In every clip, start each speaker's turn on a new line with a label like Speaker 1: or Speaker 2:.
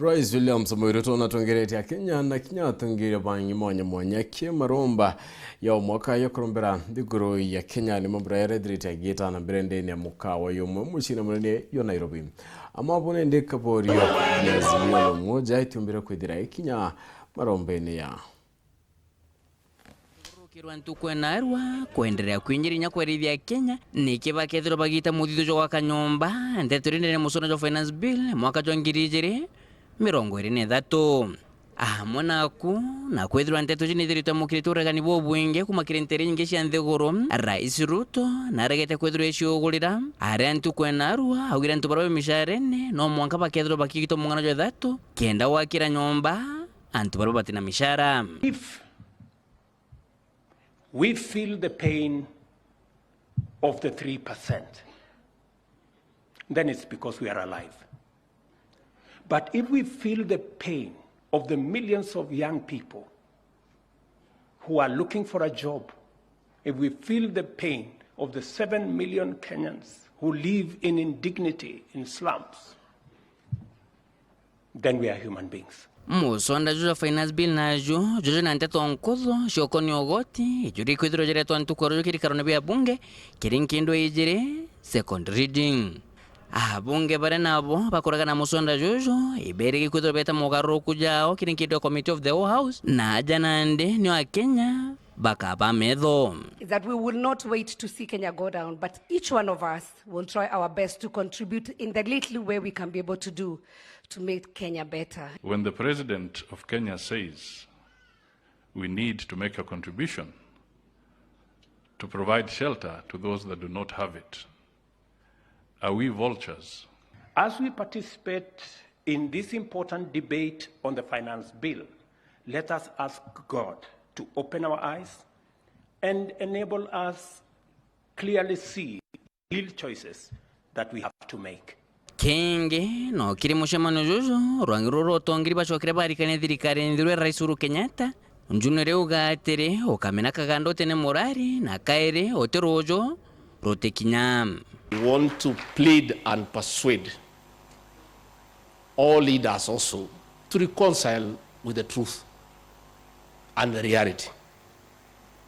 Speaker 1: RAIS William RUTO ATONGERIA Kenya na ATONGERIA BANGI mwanya maromba ya MWAKA ya Kurombera ya Kenya ni mambraya dirita gita na brende ni mukawa yomu mushina mrene yo Nairobi. Ama bone ndeka borio ya AZIMIO moja itumbira kwedira Kenya MAROMBENE ya
Speaker 2: Kirwantu kwenarwa kuendelea kuinjirinya kwerithia Kenya nikiba kethiro bagita muthithu jo wakanyomba ndeturinde musona jo finance bill mwaka jo 2023 monaku na kwethirwa nteto jinithirite mukirituragani bo bwinge kumakirentere nyingi cia nthiguru RAIS RUTO naregete kwethirwa iciugurira aria ntu kwenarwa augira ntu barabe misharene no mwanka bakethiro bakigito mungana jo 3 kenda wakira nyomba antu barabe batina mishara.
Speaker 3: We feel the pain of the 3%. Then it's because we are alive. But if we feel the pain of the millions of young people who are looking for a job, if we feel the pain of the 7 million Kenyans who live in indignity in slums, then we are human beings.
Speaker 2: Musonda juja finance bill na juja na nteto onkozo shokoni ogoti juri kwithiro jere to antukoro kiri karone bya bunge kirinkindo ijire second reading bunge bare nabo bakoraga na musonda jujo ibere kwithiro beta mogaro kujao kirinkindo committee of the whole house na janande ni wa Kenya bakaba medho
Speaker 4: that we will not wait to see Kenya go down, but each one of us will try our best to contribute in the little way we can be able to do to make Kenya better.
Speaker 5: When the President of Kenya says we need to make a contribution to provide shelter to those that do not have it, are we vultures?
Speaker 3: As we participate in this important debate on the finance bill, let us ask God to open our eyes and enable us clearly see real choices that we have to make.
Speaker 2: Kenge no kiri mushemano jojo rwangiro rotongiri bashokere barikane thirikari ndirwe RAIS Uhuru Kenyatta njunere ugatere okamena kagando tene morari na kaere oterojo RUTEERE.
Speaker 6: We want to plead and persuade all leaders also to reconcile with the truth and the reality.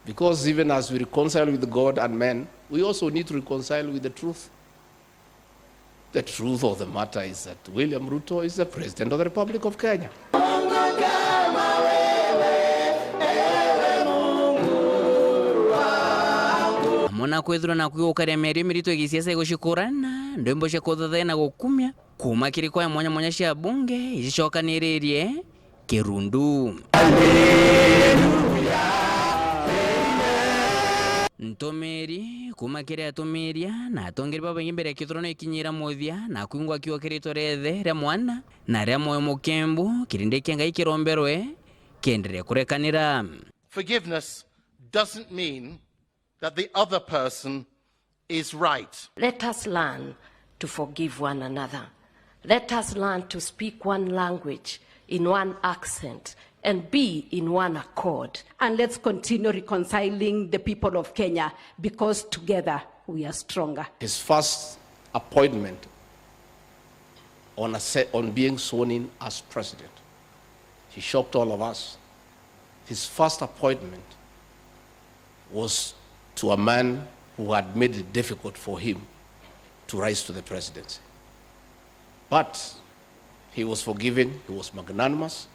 Speaker 6: Because even as we reconcile with God and men, we also need to reconcile with the truth. The truth of the matter is that William RUTO is the President of the Republic of Kenya.
Speaker 2: Mona kwethura na kuyokaria meri mirito igisiasa igushikurana ndembo shekothothe na gukumya kuma kiriko ya mwanya cia bunge icishokaniririe kirundu. Ntomeri kuma kire atomeria na atongeri baba imbere kithrono ikinyira muthia na kwingwa kiwa kirito rethe ria mwana na ria moyo mukembu kirinde kenga ikiromberwe kendere kurekanira.
Speaker 7: Forgiveness doesn't mean that the other person is right.
Speaker 8: Let us learn to forgive one another. Let us learn to speak one language in one accent and be in one accord.
Speaker 4: And let's continue reconciling the people of Kenya, because together we are stronger.
Speaker 6: His first appointment on being sworn in as president, he shocked all of us. His first appointment was to a man who had made it difficult for him to rise to the presidency. But he was forgiving, he was magnanimous,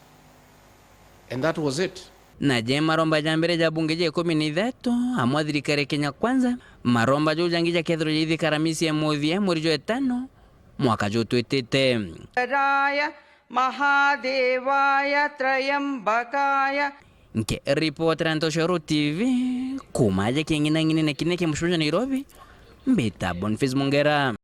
Speaker 6: and that was it.
Speaker 2: Na je maromba jambere ja bunge je 13 amwa thirikari Kenya kwanza maromba jo jangija kethro je karamisi ya muthie muri jo 5 mwaka jo twetete
Speaker 9: Raya Mahadevaya Trayambakaya
Speaker 2: nke report Rantosho TV kumaje kingina ngine na kineke mshunja Nairobi mbita Boniface Mongera.